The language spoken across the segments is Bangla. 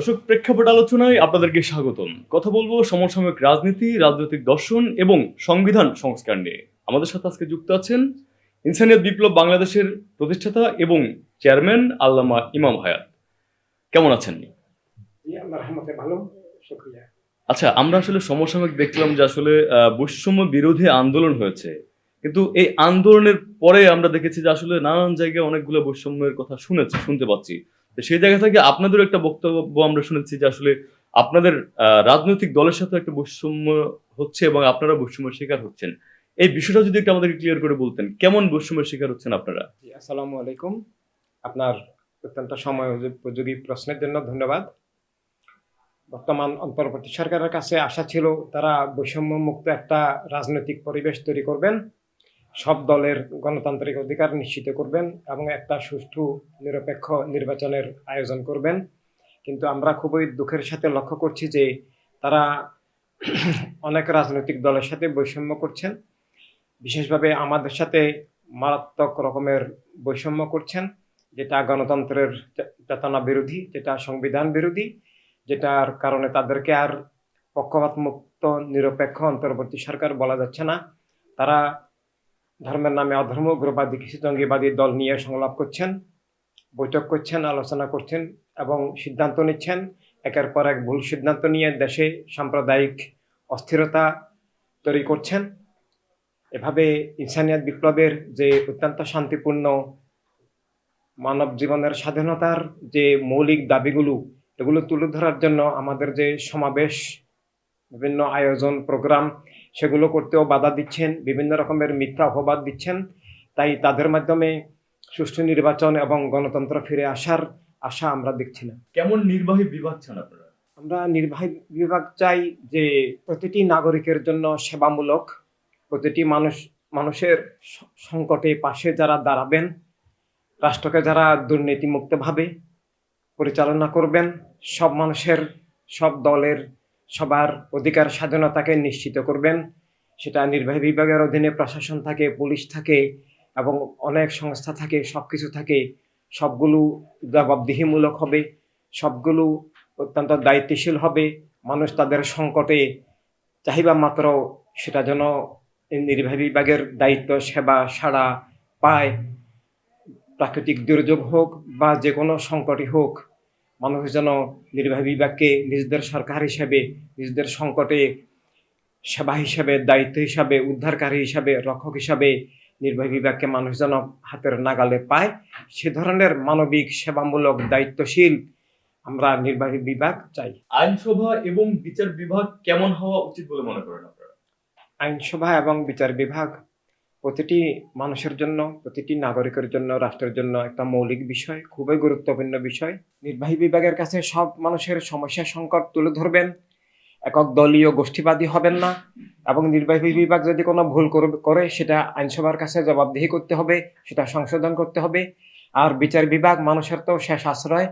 দর্শক, প্রেক্ষাপট আলোচনায় আপনাদেরকে স্বাগতম। কথা বলবো সমসাময়িক রাজনীতি, রাজনৈতিক দর্শন এবং সংবিধান সংস্কার নিয়ে। আমাদের সাথে আজকে যুক্ত আছেন ইনসানিয়ত বিপ্লব বাংলাদেশের প্রতিষ্ঠাতা এবং চেয়ারম্যান আল্লামা ইমাম হায়াত। কেমন আছেন? আচ্ছা, আমরা আসলে সমসাময়িক দেখলাম যে আসলে বৈষম্য বিরোধী আন্দোলন হয়েছে, কিন্তু এই আন্দোলনের পরে আমরা দেখেছি যে আসলে নানান জায়গায় অনেকগুলো বৈষম্যের কথা শুনতে পাচ্ছি। সেই জায়গা থেকে আপনাদের একটা বক্তব্য আমরা শুনেছি যে আসলে আপনাদের রাজনৈতিক দলের সাথে একটা বৈষম্য হচ্ছে এবং আপনারা বৈষম্যের শিকার হচ্ছেন। এই বিষয়টা যদি একটু আমাদেরকে ক্লিয়ার করে বলতেন, কেমন বৈষম্যের শিকার হচ্ছেন আপনারা? আসসালামু আলাইকুম। আপনার অত্যন্ত সময় উপযোগী প্রশ্নের জন্য ধন্যবাদ। বর্তমান অন্তর্বর্তী সরকারের কাছে আশা ছিল তারা বৈষম্য মুক্ত একটা রাজনৈতিক পরিবেশ তৈরি করবেন, সব দলের গণতান্ত্রিক অধিকার নিশ্চিত করবেন এবং একটা সুষ্ঠু নিরপেক্ষ নির্বাচনের আয়োজন করবেন। কিন্তু আমরা খুবই দুঃখের সাথে লক্ষ্য করছি যে তারা অনেক রাজনৈতিক দলের সাথে বৈষম্য করছেন, বিশেষভাবে আমাদের সাথে মারাত্মক রকমের বৈষম্য করছেন, যেটা গণতন্ত্রের চেতনা বিরোধী, যেটা সংবিধান বিরোধী, যেটার কারণে তাদেরকে আর পক্ষপাত মুক্ত নিরপেক্ষ অন্তর্বর্তী সরকার বলা যাচ্ছে না। তারা ধর্মের নামে অধর্ম, উগ্রবাদী, কিছু জঙ্গিবাদী দল নিয়ে সংলাপ করছেন, বৈঠক করছেন, আলোচনা করছেন এবং সিদ্ধান্ত নিচ্ছেন। একের পর এক ভুল সিদ্ধান্ত নিয়ে দেশে সাম্প্রদায়িক অস্থিরতা তৈরি করছেন। এভাবে ইনসানিয়ত বিপ্লবের যে অত্যন্ত শান্তিপূর্ণ মানব জীবনের স্বাধীনতার যে মৌলিক দাবিগুলো, এগুলো তুলে ধরার জন্য আমাদের যে সমাবেশ, বিভিন্ন আয়োজন, প্রোগ্রাম, সেগুলো করতেও বাধা দিচ্ছেন, বিভিন্ন রকমের মিথ্যা অপবাদ দিচ্ছেন। তাই তাদের মাধ্যমে সুষ্ঠু নির্বাচন এবং গণতন্ত্র ফিরে আসার আশা আমরা দেখছি না। কেমন নির্বাহী বিভাগ চান আপনারা? আমরা নির্বাহী বিভাগ চাই যে প্রতিটি নাগরিকের জন্য সেবামূলক, প্রতিটি মানুষের সংকটে পাশে যারা দাঁড়াবেন, রাষ্ট্রকে যারা দুর্নীতিমুক্তভাবে পরিচালনা করবেন, সব মানুষের, সব দলের, সবার অধিকার স্বাধীনতাকে নিশ্চিত করবেন। সেটা নির্বাহী বিভাগের অধীনে প্রশাসন থাকে, পুলিশ থাকে এবং অনেক সংস্থা থাকে, সব কিছু থাকে। সবগুলো জবাবদিহিমূলক হবে, সবগুলো অত্যন্ত দায়িত্বশীল হবে। মানুষ তাদের সংকটে চাহিদা মাত্র সেটা যেন নির্বাহী বিভাগের দায়িত্ব সেবা সাড়া পায়। প্রাকৃতিক দুর্যোগ হোক বা যে কোনো সংকটই হোক, মানুষ যেন নির্বাহী বিভাগকে নিজেদের সরকার হিসেবে, নিজেদের সংকটে সেবা হিসাবে, দায়িত্ব হিসাবে, উদ্ধারকারী হিসাবে, রক্ষক হিসাবে নির্বাহী বিভাগকে মানুষ যেন হাতের নাগালে পায়। সে ধরনের মানবিক, সেবামূলক, দায়িত্বশীল আমরা নির্বাহী বিভাগ চাই। আইনসভা এবং বিচার বিভাগ কেমন হওয়া উচিত বলে মনে করেন আপনারা? আইনসভা এবং বিচার বিভাগ প্রতিটি মানুষের জন্য, প্রতিটি নাগরিকের জন্য, রাষ্ট্রের জন্য একটা মৌলিক বিষয়, খুবই গুরুত্বপূর্ণ বিষয়। নির্বাহী বিভাগের কাছে সব মানুষের সমস্যা সংকট তুলে ধরবেন, একক দলীয় গোষ্ঠীবাদী হবেন না। এবং নির্বাহী বিভাগ যদি কোনো ভুল করে সেটা আইনসভার কাছে জবাবদিহি করতে হবে, সেটা সংশোধন করতে হবে। আর বিচার বিভাগ মানুষের তো শেষ আশ্রয়,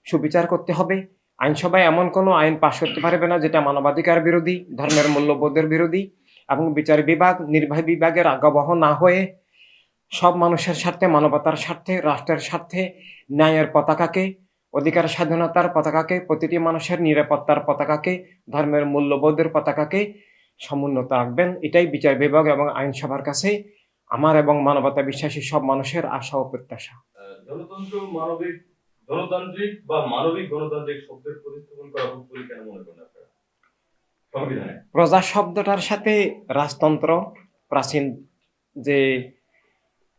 সুবিচার করতে হবে। আইনসভায় এমন কোনো আইন পাশ করতে পারবে না যেটা মানবাধিকার বিরোধী, ধর্মের মূল্যবোধের বিরোধী। এবং বিচার বিভাগ নির্বাহী বিভাগের আজ্ঞাবহ না হয়ে সব মানুষের স্বার্থে, মানবতার স্বার্থে, রাষ্ট্রের স্বার্থে ন্যায়ের পতাকাকে, অধিকার স্বাধীনতার পতাকাকে, প্রতিটি মানুষের নিরাপত্তার পতাকাকে, ধর্মের মূল্যবোধের পতাকাকে সমুন্নত রাখবেন। এটাই বিচার বিভাগ এবং আইনসভার কাছে আমার এবং মানবতা বিশ্বাসী সব মানুষের আশা ও প্রত্যাশা। গণতন্ত্র গণতান্ত্রিক বা মানবিক গণতান্ত্রিক শব্দের প্রতিস্থাপন করা হোক বলে কেন মনে করেন আপনারা সংবিধানে? প্রজা শব্দটার সাথে রাজতন্ত্র, প্রাচীন যে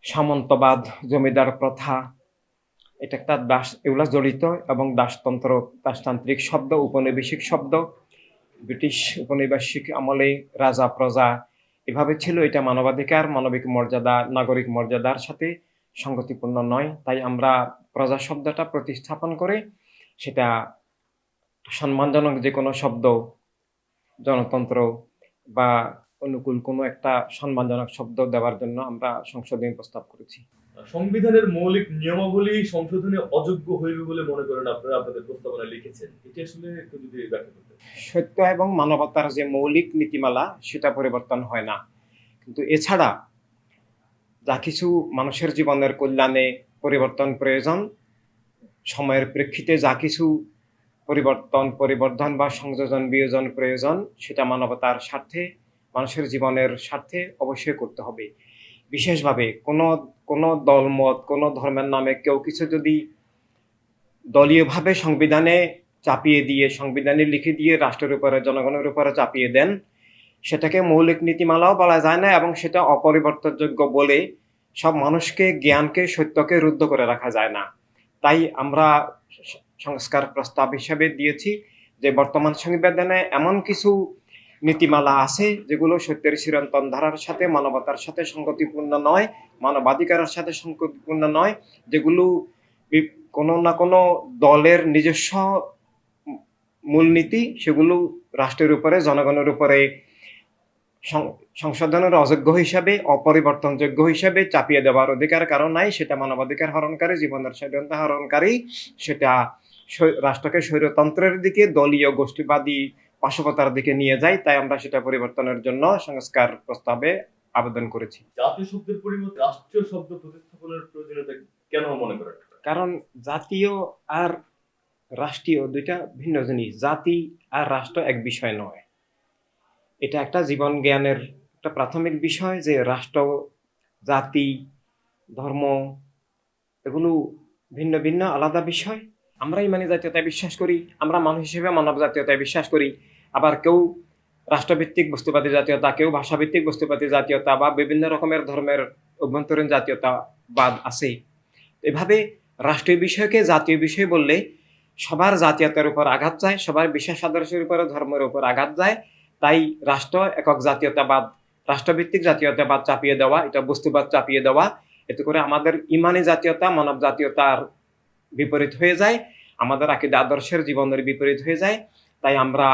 সামন্তবাদ, জমিদার প্রথা, এটা একটা এগুলা জড়িত এবং দাসতান্ত্রিক শব্দ, উপনিবেশিক শব্দ। ব্রিটিশ উপনিবেশিক আমলে রাজা প্রজা এভাবে ছিল। এটা মানবাধিকার, মানবিক মর্যাদা, নাগরিক মর্যাদার সাথে সঙ্গতিপূর্ণ নয়। তাই আমরা প্রজা শব্দটা প্রতিস্থাপন করে সেটা সম্মানজনক যে কোনো শব্দ, জনতন্ত্র বা অনুকূল কোনো একটা সম্মানজনক শব্দ দেওয়ার জন্য আমরা সংশোধনী প্রস্তাব করেছি। সংবিধানের মৌলিক নিয়মাবলী সংশোধনে অযোগ্য হইবে বলে মনে করেন আপনারা আপনাদের প্রস্তাবনায় লিখেছেন, এটা আসলে একটু যদি ব্যাখ্যা করতেন। সত্য এবং মানবতার যে মৌলিক নীতিমালা সেটা পরিবর্তন হয় না, কিন্তু এছাড়া যা কিছু মানুষের জীবনের কল্যাণে পরিবর্তন প্রয়োজন, সময়ের প্রেক্ষিতে যা কিছু পরিবর্ধন বা সংযোজন বিয়োজন প্রয়োজন, সেটা মানবতার স্বার্থে, মানুষের জীবনের স্বার্থে অবশ্যই করতে হবে। বিশেষভাবে কোনো দলমত, কোনো ধর্মের নামে কেউ কিছু যদি দলীয়ভাবে সংবিধানে চাপিয়ে দিয়ে, সংবিধানে লিখে দিয়ে রাষ্ট্রের উপরে, জনগণের উপরে চাপিয়ে দেন, সেটাকে মৌলিক নীতিমালাও বলা যায় না এবং সেটা অপরিবর্তনযোগ্য বলে সব মানুষকে, জ্ঞানকে, সত্যকে রুদ্ধ করে রাখা যায় না। তাই আমরা সংস্কার প্রস্তাব হিসেবে দিয়েছি যে বর্তমান সংবিধানে এমন কিছু নীতিমালা আছে যেগুলো সত্যের চিরন্তন ধারার সাথে, মানবতার সাথে সঙ্গতিপূর্ণ নয়, মানবাধিকারের সাথে সঙ্গতিপূর্ণ নয়, যেগুলো কোনো না কোনো দলের নিজস্ব মূলনীতি, সেগুলো রাষ্ট্রের উপরে, জনগণের উপরে সংশোধনের অযোগ্য হিসাবে, অপরিবর্তনযোগ্য হিসাবে চাপিয়ে দেওয়ার অধিকার কারণ নাই। সেটা মানবাধিকার হরণকারী, জীবনের স্বাধীনতা হরণকারী, সেটা রাষ্ট্রকে স্বৈরতন্ত্রের দিকে, দলীয় গোষ্ঠীবাদী পাশবতার দিকে নিয়ে যায়। তাই আমরা সেটা পরিবর্তনের জন্য সংস্কার প্রস্তাবে আবেদন করেছি। জাতীয় শব্দের পরিবর্তে রাষ্ট্রীয় শব্দ প্রতিস্থাপনের প্রয়োজনীয়তা কেন মনে করেন? কারণ জাতীয় আর রাষ্ট্রীয় দুইটা ভিন্ন জিনিস। জাতি আর রাষ্ট্র এক বিষয় নয়। এটা একটা জীবন জ্ঞানের একটা প্রাথমিক বিষয় যে রাষ্ট্র, জাতি, ধর্ম এগুলো ভিন্ন ভিন্ন আলাদা বিষয়। আমরা ইমানি জাতীয়তায় বিশ্বাস করি, আমরা মানুষ হিসেবে মানব জাতীয়তায় বিশ্বাস করি। আবার কেউ রাষ্ট্রভিত্তিক বস্তুবাদী জাতীয়তা, কেউ ভাষাভিত্তিক বস্তুবাদী জাতীয়তা বা বিভিন্ন রকমের ধর্মের অভ্যন্তরীণ জাতীয়তাবাদ আছে। এভাবে রাষ্ট্রীয় বিষয়কে জাতীয় বিষয় বললে সবার জাতীয়তার উপর আঘাত যায়, সবার বিশ্বাস আদর্শের উপরে, ধর্মের উপর আঘাত যায়। তাই রাষ্ট্র একক জাতীয়তাবাদ, রাষ্ট্রভিত্তিক জাতীয়তাবাদ চাপিয়ে দেওয়া, এটা বস্তুবাদ চাপিয়ে দেওয়া, এতে করে আমাদের ইমানি জাতীয়তা মানব জাতীয়তার বিপরীত হয়ে যায়, আমাদের আকীদা আদর্শের জীবনের বিপরীত হয়ে যায়। তাই আমরা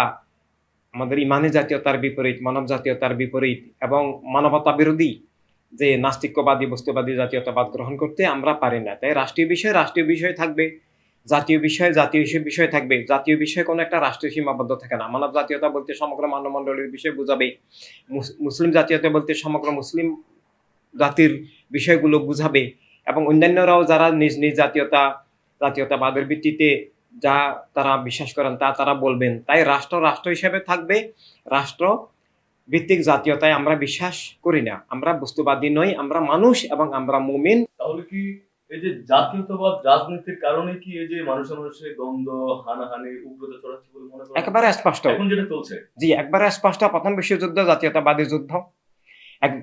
আমাদের ইমানি জাতীয়তার বিপরীত, মানব জাতীয়তার বিপরীত এবং মানবতা বিরোধী যে নাস্তিক্যবাদী বস্তুবাদী জাতীয়তাবাদ গ্রহণ করতে আমরা পারি না। তাই রাষ্ট্রীয় বিষয় থাকবে, জাতীয় বিষয় থাকবে। জাতীয় বিষয় কোনো একটা রাষ্ট্রীয় সীমাবদ্ধ থাকে না। মানব জাতীয়তা বলতে সমগ্র মানবমণ্ডলীর বিষয় বোঝাবে, মুসলিম জাতীয়তা বলতে সমগ্র মুসলিম জাতির বিষয়গুলো বুঝাবে এবং অন্যান্যরাও যারা নিজ নিজ জাতীয়তাবাদের ভিত্তিতে যা তারা বিশ্বাস করেন তা তারা বলবেন। তাই রাষ্ট্র হিসেবে থাকবে। রাষ্ট্র ভিত্তিক জাতীয়তায় আমরা বিশ্বাস করি না। আমরা বস্তুবাদী নই, আমরা মানুষ এবং আমরা মুমিন। তাহলে কি এই যে জাতীয়তাবাদ রাজনীতির কারণে কি এই যে মানুষে দ্বন্দ্ব, হানাহানি, উগ্রতা ছড়াচ্ছে বলে মনে করেন? একেবারে স্পষ্ট, এখন যেটা চলছে। জি, একবারে স্পষ্ট। প্রথম বিশ্বযুদ্ধ জাতীয়তাবাদী যুদ্ধ। এক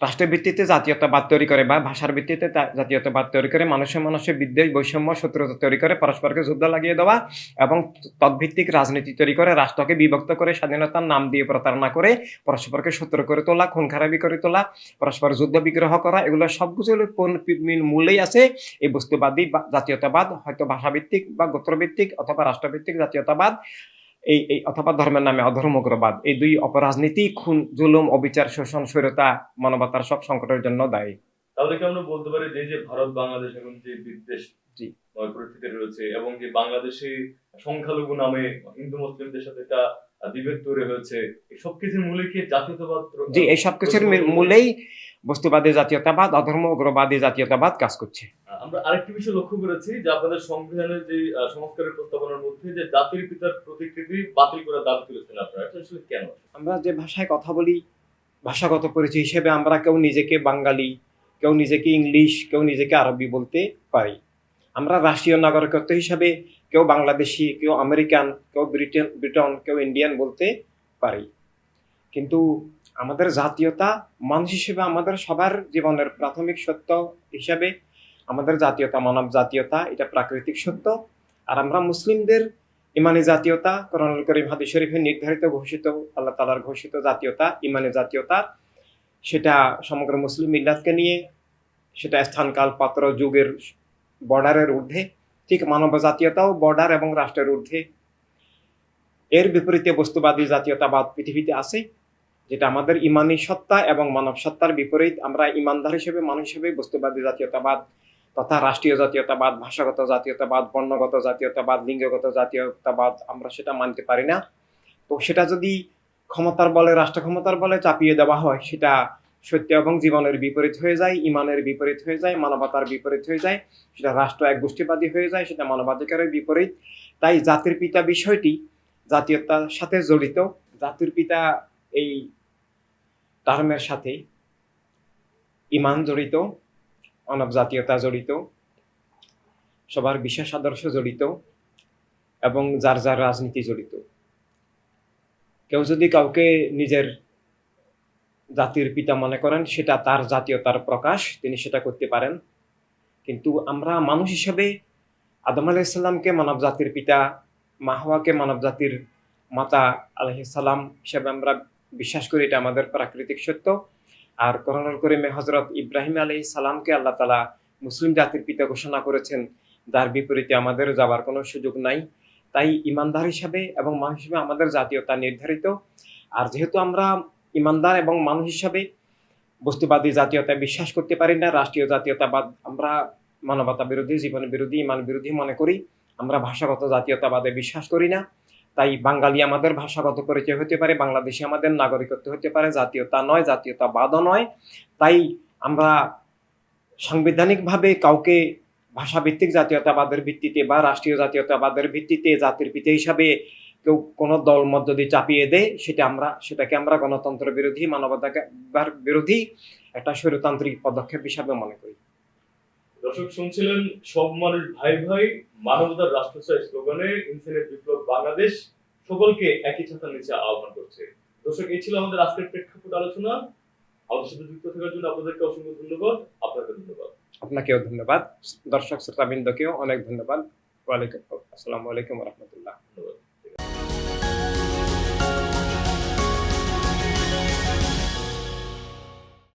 রাষ্ট্রের ভিত্তিতে জাতীয়তাবাদ তৈরি করে বা ভাষার ভিত্তিতে জাতীয়তাবাদ তৈরি করে, মানুষে বিদ্বেষ, বৈষম্য, শত্রুতা তৈরি করে, পরস্পরকে যুদ্ধ লাগিয়ে দেওয়া এবং তদ্ভিত্তিক রাজনীতি তৈরি করে, রাষ্ট্রকে বিভক্ত করে, স্বাধীনতার নাম দিয়ে প্রতারণা করে, পরস্পরকে শত্রু করে তোলা, খুন খারাপি করে তোলা, পরস্পর যুদ্ধ বিগ্রহ করা, এগুলো সবকিছু মূলেই আছে এই বস্তুবাদী জাতীয়তাবাদ, হয়তো ভাষাভিত্তিক বা গোত্রভিত্তিক অথবা রাষ্ট্রভিত্তিক জাতীয়তাবাদ, এই অথবা ধর্মের নামে অধর্ম উগ্রবাদ। এই দুই অপরাজনীতি, খুন, জুলুম, অবিচার, শোষণ, স্বৈরতা মানবতার সব সংকটের জন্য দায়ী। তাহলে কি আমরা বলতে পারি যে ভারত বাংলাদেশ এখন যে বিদ্বেষ পরিস্থিতি রয়েছে এবং যে বাংলাদেশে সংখ্যালঘু নামে হিন্দু মুসলিমদের সাথে একটা বিভেদ তৈরি হয়েছে, এই সবকিছুর মূলে কি জাতীয়তাবাদ? জি, এই সবকিছুর মূলেই বস্তুবাদী জাতীয়তাবাদ, অধর্ম উগ্রবাদী জাতীয়তাবাদ কাজ করছে। আমরা আরেকটি বিষয় লক্ষ্য করেছি যে আপনাদের সংবিধানের যে সংস্কারের প্রস্তাবনার মধ্যে যে জাতির পিতার প্রতিকৃতি বাতিল করার দাবি তুলেছেন আপনারা, এটা আসলে কেন? আমরা যে ভাষায় কথা বলি, ভাষাগত পরিচয় হিসেবে আমরা কেউ নিজেকে বাঙালি, কেউ নিজেকে ইংলিশ, কেউ নিজেকে আরবি বলতে পারি। আমরা রাষ্ট্রীয় নাগরিকত্ব হিসাবে কেউ বাংলাদেশি, কেউ আমেরিকান, কেউ ব্রিটন, কেউ ইন্ডিয়ান বলতে পারি। কিন্তু আমাদের জাতীয়তা, মানুষ হিসেবে আমাদের সবার জীবনের প্রাথমিক সত্য হিসাবে আমাদের জাতীয়তা মানব জাতীয়তা, এটা প্রাকৃতিক সত্য। আর আমরা মুসলিমদের ইমানি জাতীয়তা, কোরআনুল কারীম হাদিস শরীফে নির্ধারিত ঘোষিত, আল্লাহ তাআলার ঘোষিত জাতীয়তা, ইমানি জাতীয়তা, সেটা সমগ্র মুসলিম মিল্লাতকে নিয়ে, সেটা স্থানকাল পাত্র যুগের বর্ডারের ঊর্ধ্বে। ঠিক মানব জাতীয়তাও বর্ডার এবং রাষ্ট্রের ঊর্ধ্বে। এর বিপরীতে বস্তুবাদী জাতীয়তাবাদ পৃথিবীতে আছে, যেটা আমাদের ইমানি সত্তা এবং মানব সত্তার বিপরীত। আমরা ইমানদার হিসেবে, মানুষ হিসেবে বস্তুবাদী জাতীয়তাবাদ তথা রাষ্ট্রীয় জাতীয়তাবাদ, ভাষাগত জাতীয়তাবাদ, বর্ণগত জাতীয়তাবাদ, লিঙ্গগত জাতীয়তাবাদ আমরা সেটা মানতে পারি না। তো সেটা যদি ক্ষমতার বলে, রাষ্ট্র ক্ষমতার বলে চাপিয়ে দেওয়া হয়, সেটা সত্য এবং জীবনের বিপরীত হয়ে যায়, ইমানের বিপরীত হয়ে যায়, মানবতার বিপরীত হয়ে যায়, সেটা রাষ্ট্র এক গোষ্ঠীবাদী হয়ে যায়, সেটা মানবাধিকারের বিপরীত। তাই জাতির পিতা বিষয়টি জাতীয়তার সাথে জড়িত। জাতির পিতা এই টার্মের সাথে ইমান জড়িত, মানব জাতীয়তা জড়িত, সবার বিশেষ আদর্শ জড়িত এবং যার যার রাজনীতি জড়িত। কেউ যদি কাউকে নিজের জাতির পিতা মনে করেন, সেটা তার জাতীয়তার প্রকাশ, তিনি সেটা করতে পারেন। কিন্তু আমরা মানুষ হিসেবে আদম আলাইহিস সালামকে মানব জাতির পিতা, মা হাওয়াকে মানব জাতির মাতা আলাইহিস সালাম হিসেবে আমরা বিশ্বাস করি, এটা আমাদের প্রাকৃতিক সত্য। আর কোরআনুল কারীমে হযরত ইব্রাহিম আলাইহিস সালামকে আল্লাহ তাআলা মুসলিম জাতির পিতা ঘোষণা করেছেন, যার বিপরীতে আমাদের যাবার কোনো সুযোগ নাই। তাই ইমানদার হিসাবে এবং মানুষ হিসেবে আমাদের জাতীয়তা নির্ধারিত। আর যেহেতু আমরা ইমানদার এবং মানুষ হিসাবে বস্তুবাদী জাতীয়তায় বিশ্বাস করতে পারি না, রাষ্ট্রীয় জাতীয়তাবাদ আমরা মানবতা বিরোধী, জীবন বিরোধী, ইমান বিরোধী মনে করি। আমরা ভাষাগত জাতীয়তাবাদে বিশ্বাস করি না। তাই বাঙালি আমাদের ভাষাগত পরিচয় হতে পারে, বাংলাদেশি আমাদের নাগরিকত্ব হতে পারে, জাতীয়তা নয়, জাতীয়তাবাদও নয়। তাই আমরা সাংবিধানিকভাবে কাউকে ভাষাভিত্তিক জাতীয়তাবাদের ভিত্তিতে বা রাষ্ট্রীয় জাতীয়তাবাদের ভিত্তিতে জাতির পিতা হিসাবে কেউ কোনো দল মধ্য দিয়ে চাপিয়ে দেয়, সেটাকে আমরা গণতন্ত্র বিরোধী, মানবাধিকার বিরোধী একটা স্বৈরতান্ত্রিক পদক্ষেপ হিসাবে মনে করি। দর্শক শুনছিলেন সব মানুষ ভাই ভাই, মানবতার রাষ্ট্র চাই স্লোগানে ইনসানিয়ত বিপ্লব বাংলাদেশ সকলকে একই ছাতার নিচে আহ্বান করছে। দর্শক, এই ছিল আমাদের আজকের প্রেক্ষাপট আলোচনা। আমাদের সাথে যুক্ত থাকার জন্য আপনাদেরকে অসংখ্য ধন্যবাদ। আপনাকে ধন্যবাদ। আপনাকেও ধন্যবাদ, দর্শক শ্রোতাবৃন্দকেও অনেক ধন্যবাদ। আসসালামু আলাইকুম ওয়া রাহমাতুল্লাহ। ধন্যবাদ।